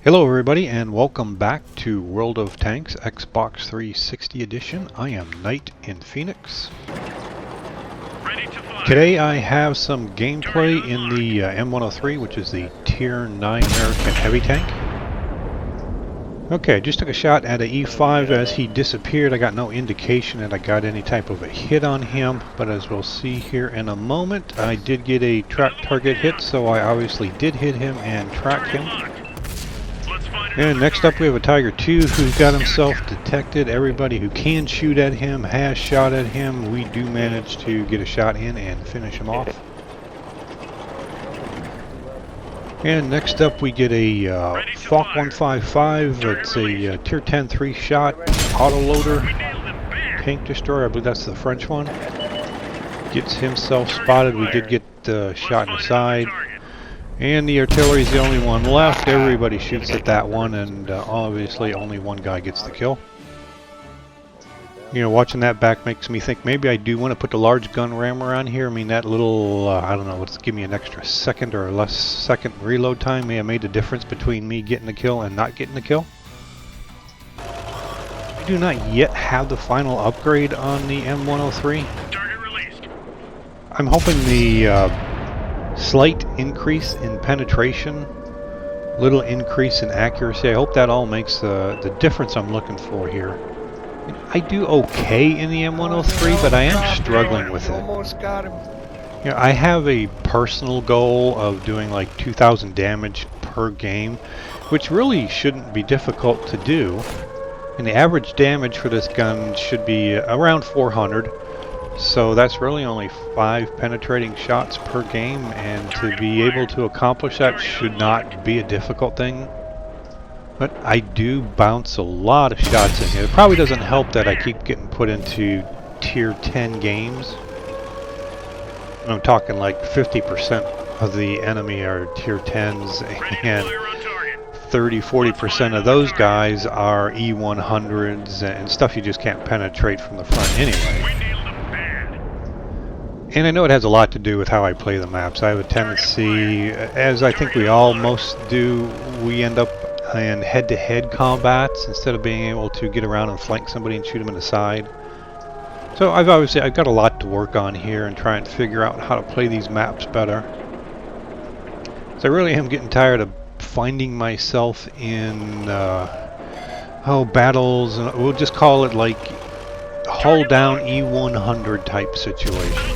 Hello everybody and welcome back to World of Tanks Xbox 360 edition. I am NitePHX. Today I have some gameplay in the M103, which is the Tier 9 American heavy tank. Okay, I just took a shot at an E5 as he disappeared. I got no indication that I got any type of a hit on him, but as we'll see here in a moment, I did get a track target hit, so I obviously did hit him and track him. And next up we have a Tiger 2 who's got himself detected. Everybody who can shoot at him has shot at him. We do manage to get a shot in and finish him off. And next up we get a Falk 155. It's a Tier 10 3-shot autoloader tank destroyer. I believe that's the French one. Gets himself spotted. We did get shot in the side. And the artillery is the only one left. Everybody shoots at that one, and obviously only one guy gets the kill. You know, watching that back makes me think maybe I do want to put the large gun rammer on here. I mean, that little, I don't know, let's give me an extra second or less second reload time may have made the difference between me getting the kill and not getting the kill. We do not yet have the final upgrade on the M103. I'm hoping the slight increase in penetration, little increase in accuracy. I hope that all makes the difference I'm looking for here. I do okay in the M103, but I am struggling with it. Almost got him. You know, I have a personal goal of doing like 2,000 damage per game, which really shouldn't be difficult to do. And the average damage for this gun should be around 400. So that's really only 5 penetrating shots per game, and to be able to accomplish that should not be a difficult thing. But I do bounce a lot of shots in here. It probably doesn't help that I keep getting put into Tier 10 games. I'm talking like 50% of the enemy are Tier 10s, and 30-40% of those guys are E100s and stuff you just can't penetrate from the front anyway. And I know it has a lot to do with how I play the maps. I have a tendency, as I think we all most do, we end up in head-to-head combats instead of being able to get around and flank somebody and shoot them in the side. So I've got a lot to work on here and try and figure out how to play these maps better. So I really am getting tired of finding myself in battles, and we'll just call it like hull down E100 type situations.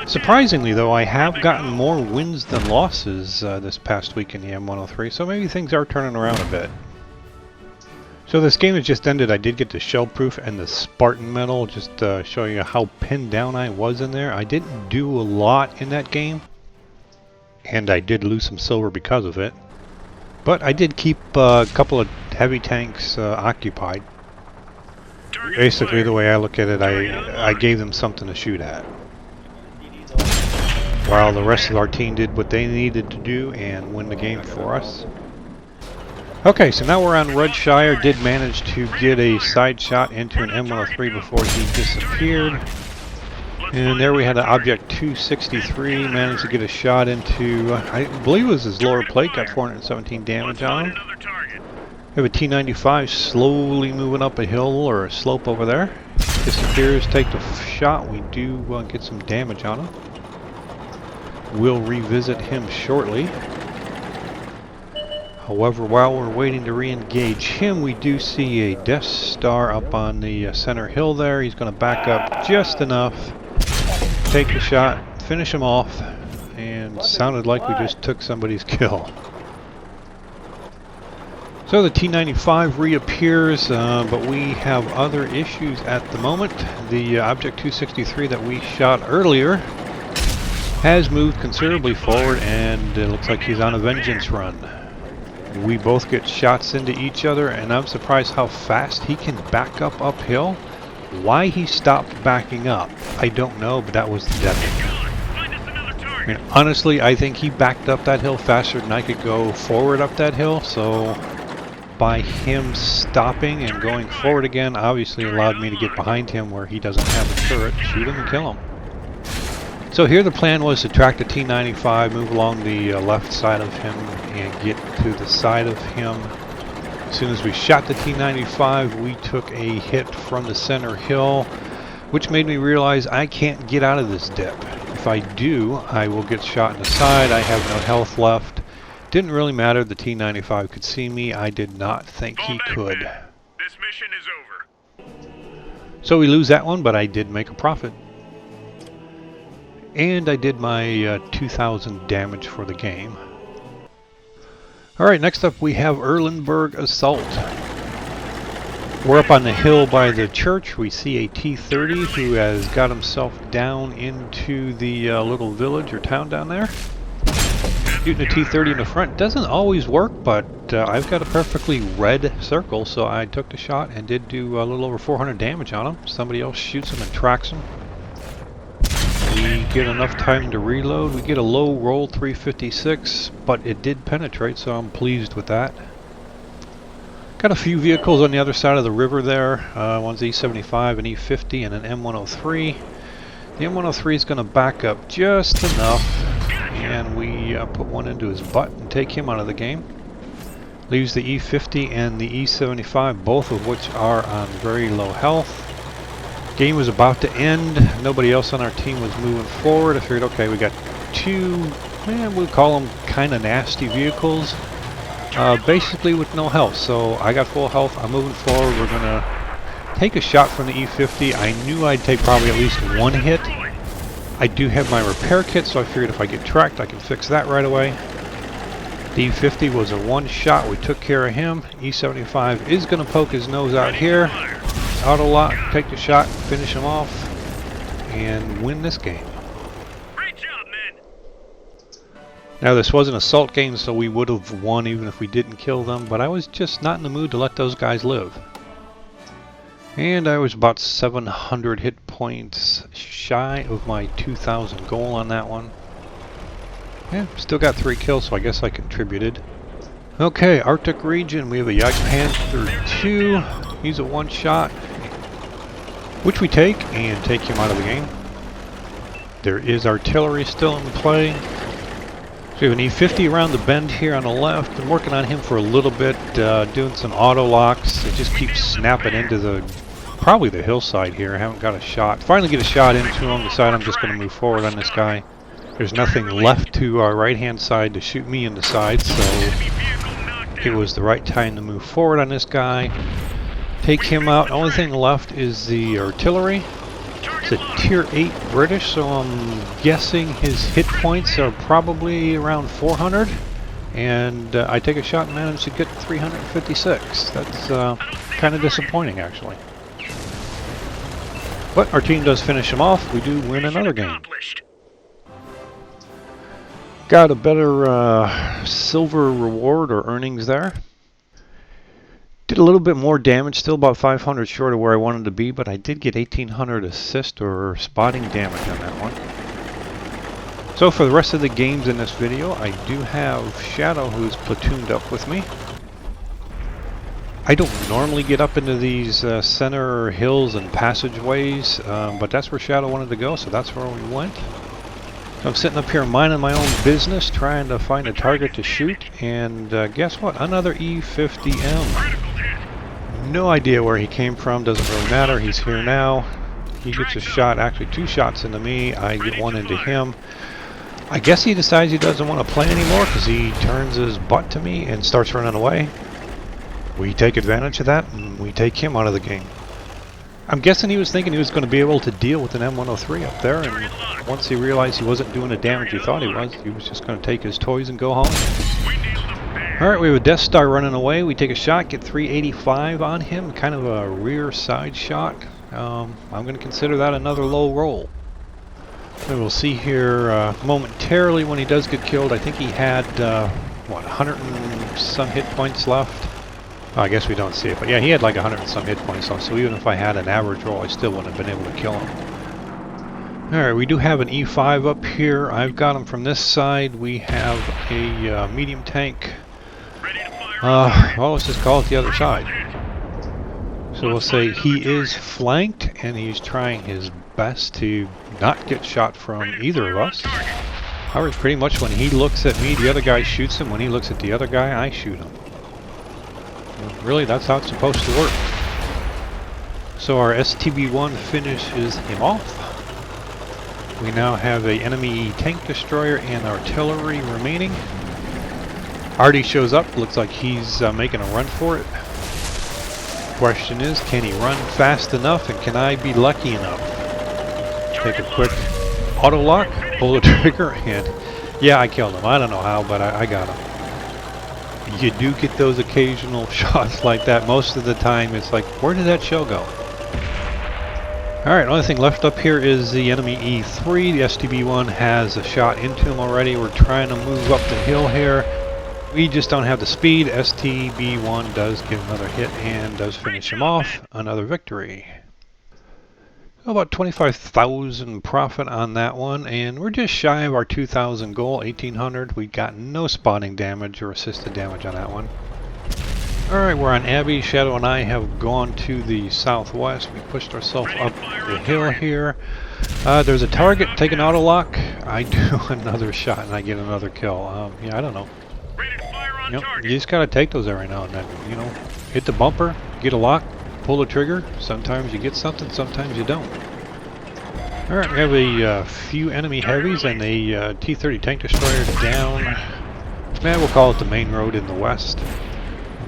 Surprisingly though, I have gotten more wins than losses this past week in the M103, so maybe things are turning around a bit. So this game has just ended. I did get the shell proof and the Spartan medal, just showing you how pinned down I was in there. I didn't do a lot in that game, and I did lose some silver because of it. But I did keep a couple of heavy tanks occupied. Basically, the way I look at it, I gave them something to shoot at, while the rest of our team did what they needed to do and win the game for us. Okay, so now we're on Rudshire. Did manage to get a side shot into an M103 before he disappeared. And there we had an Object 263, managed to get a shot into, I believe it was his lower plate, got 417 damage on him. We have a T-95 slowly moving up a hill or a slope over there. Disappears, take the shot. We do get some damage on him. We'll revisit him shortly. However, while we're waiting to re-engage him, we do see a Death Star up on the center hill there. He's going to back up just enough, take the shot, finish him off, and sounded like we just took somebody's kill. So the T-95 reappears, but we have other issues at the moment. The Object 263 that we shot earlier has moved considerably forward, and it looks like he's on a vengeance run. We both get shots into each other, and I'm surprised how fast he can back up uphill. Why he stopped backing up, I don't know, but that was the death. I mean, honestly, I think he backed up that hill faster than I could go forward up that hill, so by him stopping and going forward again obviously allowed me to get behind him where he doesn't have a turret, shoot him and kill him. So here the plan was to track the T-95, move along the left side of him, and get to the side of him. As soon as we shot the T-95, we took a hit from the center hill, which made me realize I can't get out of this dip. If I do, I will get shot in the side. I have no health left. Didn't really matter. The T-95 could see me. I did not think he could. This mission is over. So we lose that one, but I did make a profit. And I did my 2,000 damage for the game. Alright, next up we have Erlenberg Assault. We're up on the hill by the church. We see a T-30 who has got himself down into the little village or town down there. Shooting a T-30 in the front doesn't always work, but I've got a perfectly red circle, so I took the shot and did do a little over 400 damage on him. Somebody else shoots him and tracks him. We get enough time to reload. We get a low roll 356, but it did penetrate, so I'm pleased with that. Got a few vehicles on the other side of the river there. One's E75, an E50, and an M103. The M103 is going to back up just enough, and we put one into his butt and take him out of the game. Leaves the E50 and the E75, both of which are on very low health. Game was about to end. Nobody else on our team was moving forward. I figured, okay, we got two, we'll call them kind of nasty vehicles, basically with no health. So I got full health. I'm moving forward. We're going to take a shot from the E50. I knew I'd take probably at least one hit. I do have my repair kit, so I figured if I get tracked, I can fix that right away. The E50 was a one shot. We took care of him. E75 is going to poke his nose out here. Auto lock, take the shot, finish him off, and win this game. Great job, men. Now this was an assault game, so we would have won even if we didn't kill them, but I was just not in the mood to let those guys live. And I was about 700 hit points shy of my 2,000 goal on that one. Yeah, still got 3 kills, so I guess I contributed. Okay, Arctic region, we have a Jagdpanther 2. He's a one shot, which we take and take him out of the game. There is artillery still in play. So we have an E50 around the bend here on the left. Been working on him for a little bit, doing some auto locks. It just keeps snapping into probably the hillside here. I haven't got a shot. Finally get a shot into him. Decide I'm just going to move forward on this guy. There's nothing left to our right hand side to shoot me in the side, so it was the right time to move forward on this guy. Take him out. Only thing left is the artillery. It's a tier 8 British, so I'm guessing his hit points are probably around 400. And I take a shot and manage to get 356. That's kind of disappointing, actually. But our team does finish him off. We do win another game. Got a better silver reward or earnings there. Did a little bit more damage, still about 500 short of where I wanted to be, but I did get 1,800 assist or spotting damage on that one. So for the rest of the games in this video, I do have Shadow, who's platooned up with me. I don't normally get up into these center hills and passageways, but that's where Shadow wanted to go, so that's where we went. So I'm sitting up here minding my own business, trying to find a target to shoot, and guess what? Another E50M. No idea where he came from, doesn't really matter. He's here now. He gets a shot, actually 2 shots into me. I get one into him. I guess he decides he doesn't want to play anymore because he turns his butt to me and starts running away. We take advantage of that and we take him out of the game. I'm guessing he was thinking he was going to be able to deal with an M103 up there, and once he realized he wasn't doing the damage he thought he was just going to take his toys and go home. Alright, we have a Death Star running away. We take a shot, get 385 on him, kind of a rear side shot. I'm going to consider that another low roll. And we'll see here momentarily when he does get killed. I think he had, 100 and some hit points left. Oh, I guess we don't see it, but yeah, he had like 100 and some hit points left, so even if I had an average roll, I still wouldn't have been able to kill him. Alright, we do have an E5 up here. I've got him from this side. We have a medium tank. Well, let's just call it the other side. So we'll say he is flanked and he's trying his best to not get shot from either of us. However, pretty much when he looks at me, the other guy shoots him. When he looks at the other guy, I shoot him. And really, that's how it's supposed to work. So our STB-1 finishes him off. We now have an enemy tank destroyer and artillery remaining. Artie shows up, looks like he's making a run for it. Question is, can he run fast enough and can I be lucky enough? Take a quick auto lock, pull the trigger, and yeah, I killed him. I don't know how, but I got him. You do get those occasional shots like that. Most of the time it's like, where did that shell go? Alright, only thing left up here is the enemy E3. The STB-1 has a shot into him already. We're trying to move up the hill here. We just don't have the speed. STB-1 does get another hit and does finish him off. Another victory. About 25,000 profit on that one, and we're just shy of our 2,000 goal, 1,800. We got no spotting damage or assisted damage on that one. Alright, we're on Abbey. Shadow and I have gone to the southwest. We pushed ourselves up the hill here. There's a target, take an auto lock. I do another shot and I get another kill. Yeah, I don't know. You know, you just gotta take those every now and then. You know, hit the bumper, get a lock, pull the trigger. Sometimes you get something, sometimes you don't. Alright, we have a few enemy heavies and a T-30 tank destroyer down. Man, we'll call it the main road in the west.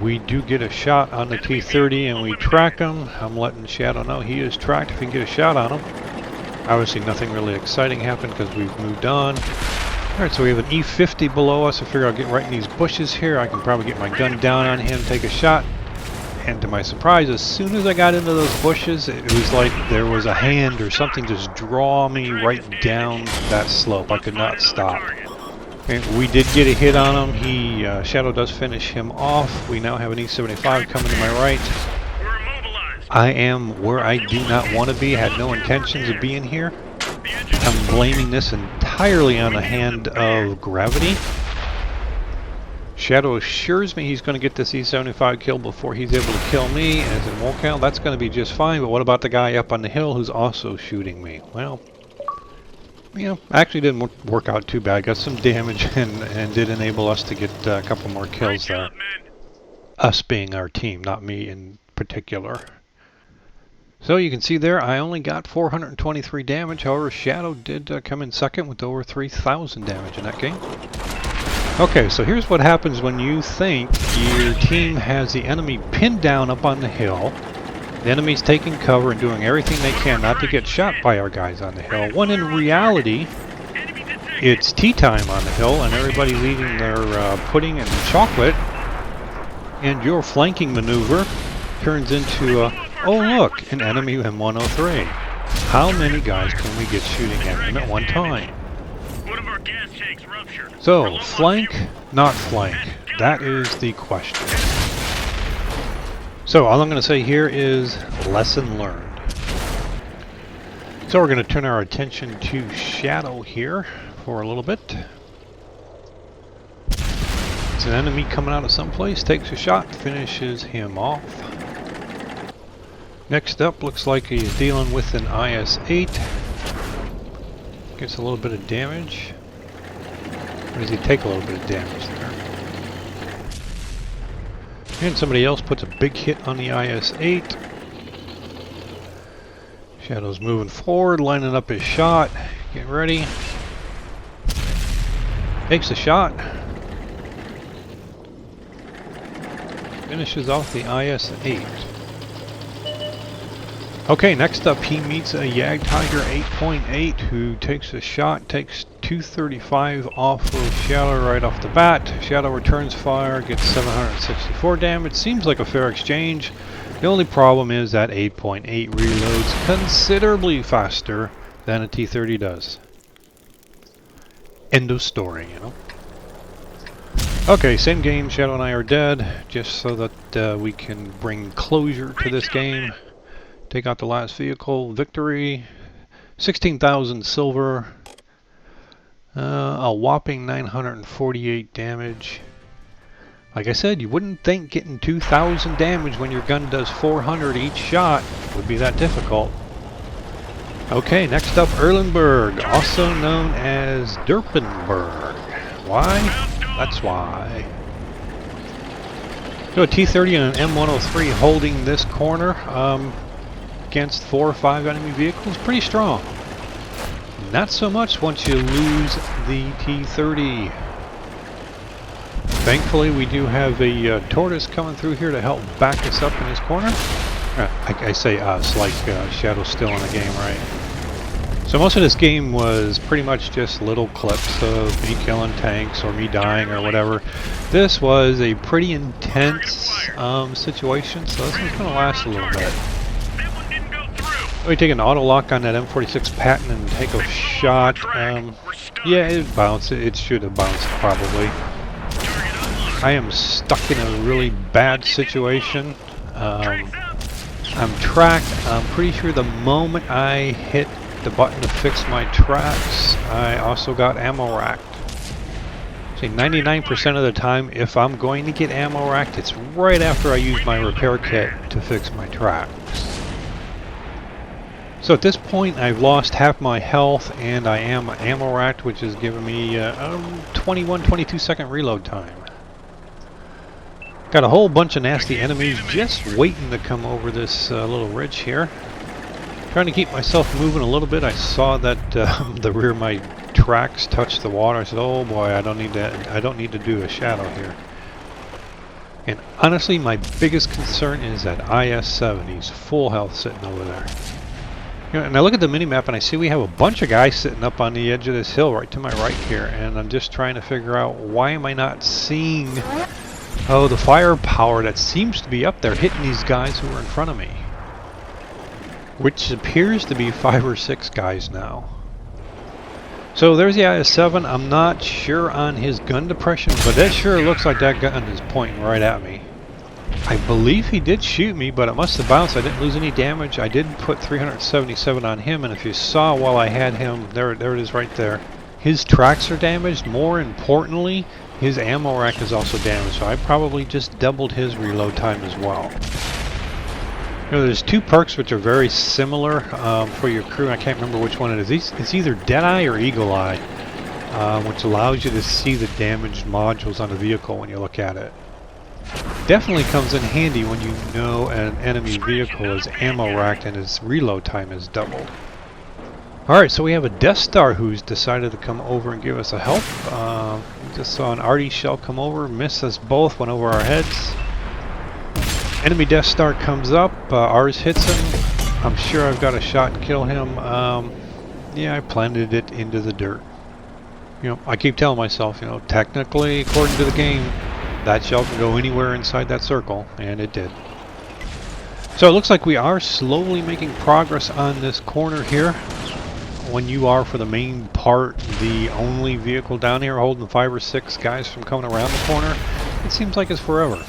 We do get a shot on the T-30 and we track him. I'm letting Shadow know he is tracked if we can get a shot on him. Obviously nothing really exciting happened because we've moved on. Alright, so we have an E-50 below us. I figure I'll get right in these bushes here. I can probably get my gun down on him, take a shot. And to my surprise, as soon as I got into those bushes, it was like there was a hand or something just draw me right down that slope. I could not stop. And we did get a hit on him. Shadow does finish him off. We now have an E-75 coming to my right. I am where I do not want to be. Had no intentions of being here. I'm blaming this entirely on the hand of gravity. Shadow assures me he's going to get this E-75 kill before he's able to kill me. As it won't count, that's going to be just fine. But what about the guy up on the hill who's also shooting me? Well, you know, actually didn't work out too bad. Got some damage and did enable us to get a couple more kills there. Us being our team, not me in particular. So you can see there, I only got 423 damage. However, Shadow did come in second with over 3,000 damage in that game. Okay, so here's what happens when you think your team has the enemy pinned down up on the hill. The enemy's taking cover and doing everything they can not to get shot by our guys on the hill, when in reality, it's tea time on the hill and everybody's eating their pudding and chocolate, and your flanking maneuver turns into a, oh look, an enemy M103. How many guys can we get shooting at him at one time? So, flank, not flank. That is the question. So all I'm going to say here is lesson learned. So we're going to turn our attention to Shadow here for a little bit. It's an enemy coming out of someplace, takes a shot, finishes him off. Next up, looks like he's dealing with an IS-8. Gets a little bit of damage. Or does he take a little bit of damage there? And somebody else puts a big hit on the IS-8. Shadow's moving forward, lining up his shot. Get ready. Takes the shot. Finishes off the IS-8. Okay, next up he meets a Yag Tiger 8.8 who takes a shot, takes 235 off of Shadow right off the bat. Shadow returns fire, gets 764 damage. Seems like a fair exchange. The only problem is that 8.8 reloads considerably faster than a T-30 does. End of story, you know. Okay, same game, Shadow and I are dead, just so that we can bring closure to this game. Take out the last vehicle. Victory. 16,000 silver. A whopping 948 damage. Like I said, you wouldn't think getting 2,000 damage when your gun does 400 each shot would be that difficult. Okay, next up, Erlenberg, also known as Derpenberg. Why? That's why. So a T-30 and an M103 holding this corner against 4 or 5 enemy vehicles. Pretty strong. Not so much once you lose the T-30. Thankfully, we do have a tortoise coming through here to help back us up in this corner. I say us, like Shadow's still in the game, right? So most of this game was pretty much just little clips of me killing tanks or me dying or whatever. This was a pretty intense situation, so this is going to last a little bit. We take an auto lock on that M46 Patton and take a shot. Yeah, it bounced. It should have bounced probably. I am stuck in a really bad situation. I'm tracked. I'm pretty sure the moment I hit the button to fix my tracks, I also got ammo racked. See, 99% of the time, if I'm going to get ammo racked, it's right after I use my repair kit to fix my tracks. So at this point, I've lost half my health, and I am ammo racked, which is giving me 22 second reload time. Got a whole bunch of nasty enemies just waiting to come over this little ridge here. Trying to keep myself moving a little bit. I saw that the rear of my tracks touched the water. I said, "Oh boy, I don't need to do a shadow here." And honestly, my biggest concern is that IS-7. He's full health sitting over there. You know, and I look at the minimap and I see we have a bunch of guys sitting up on the edge of this hill right to my right here, and I'm just trying to figure out why am I not seeing the firepower that seems to be up there hitting these guys who are in front of me. Which appears to be 5 or 6 guys now. So there's the IS-7. I'm not sure on his gun depression, but that sure looks like that gun is pointing right at me. I believe he did shoot me, but it must have bounced. I didn't lose any damage. I did put 377 on him, and if you saw while I had him, there it is right there. His tracks are damaged. More importantly, his ammo rack is also damaged, so I probably just doubled his reload time as well. You know, there's 2 perks which are very similar for your crew. I can't remember which one it is. It's either Deadeye or Eagle Eye, which allows you to see the damaged modules on the vehicle when you look at it. Definitely comes in handy when you know an enemy vehicle is ammo racked and his reload time is doubled. Alright, so we have a Death Star who's decided to come over and give us a help. Just saw an arty shell come over, missed us both, went over our heads. Enemy Death Star comes up, ours hits him. I'm sure I've got a shot and kill him. Yeah, I planted it into the dirt. You know, I keep telling myself, you know, technically, according to the game, that shell can go anywhere inside that circle, and it did. So it looks like we are slowly making progress on this corner here. When you are, for the main part, the only vehicle down here holding 5 or 6 guys from coming around the corner, it seems like it's forever.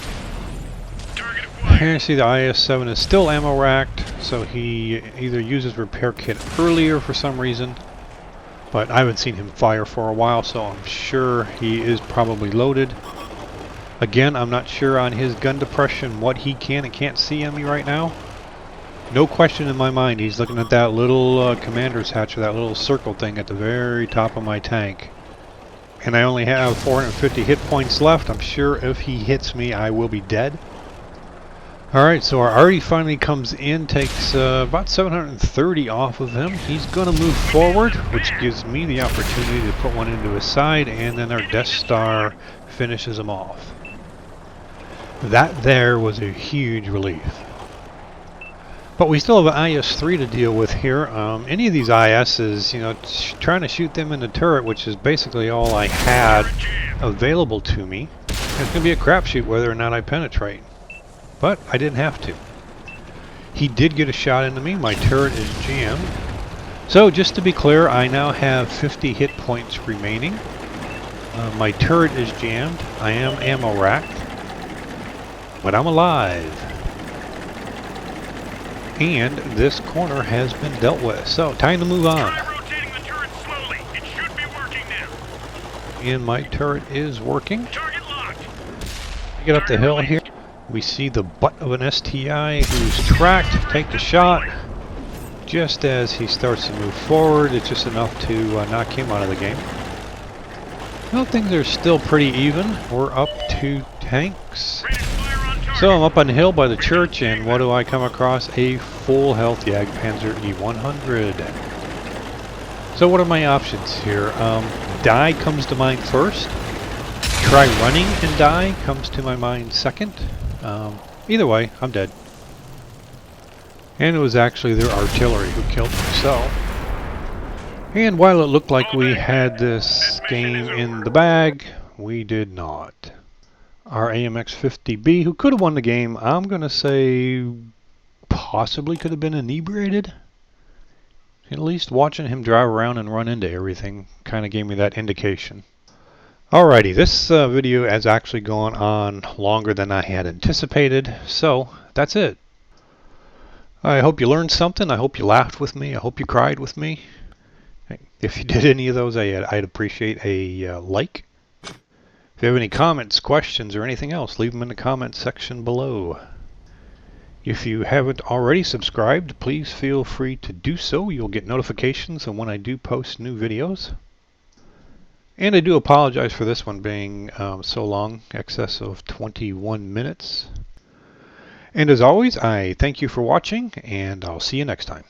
Here you see the IS-7 is still ammo racked, so he either uses repair kit earlier for some reason, but I haven't seen him fire for a while, so I'm sure he is probably loaded. Again, I'm not sure on his gun depression what he can and can't see on me right now. No question in my mind, he's looking at that little commander's hatch, or that little circle thing at the very top of my tank. And I only have 450 hit points left. I'm sure if he hits me, I will be dead. Alright, so our arty finally comes in, takes about 730 off of him. He's going to move forward, which gives me the opportunity to put one into his side, and then our Death Star finishes him off. That there was a huge relief. But we still have an IS-3 to deal with here. Any of these ISs, you know, trying to shoot them in the turret, which is basically all I had available to me. It's going to be a crapshoot whether or not I penetrate. But I didn't have to. He did get a shot into me. My turret is jammed. So just to be clear, I now have 50 hit points remaining. My turret is jammed. I am ammo racked. But I'm alive. And this corner has been dealt with. So time to move on. Try rotating the turret slowly. It should be working now. And my turret is working. Target locked. Get up the hill here. We see the butt of an STI who's tracked. Take the shot. Just as he starts to move forward, it's just enough to knock him out of the game. Well, things are still pretty even. We're up 2 tanks. So I'm up on the hill by the church, and what do I come across? A full health Jagdpanzer E100. So what are my options here? Die comes to mind first. Try running and die comes to my mind second. Either way, I'm dead. And it was actually their artillery who killed me, so. And while it looked like we had this game in the bag, we did not. Our AMX-50B, who could have won the game, I'm going to say possibly could have been inebriated. At least watching him drive around and run into everything kind of gave me that indication. Alrighty, this video has actually gone on longer than I had anticipated, so that's it. I hope you learned something. I hope you laughed with me. I hope you cried with me. If you did any of those, I'd appreciate a like. If you have any comments, questions, or anything else, leave them in the comments section below. If you haven't already subscribed, please feel free to do so. You'll get notifications on when I do post new videos. And I do apologize for this one being so long, excess of 21 minutes. And as always, I thank you for watching, and I'll see you next time.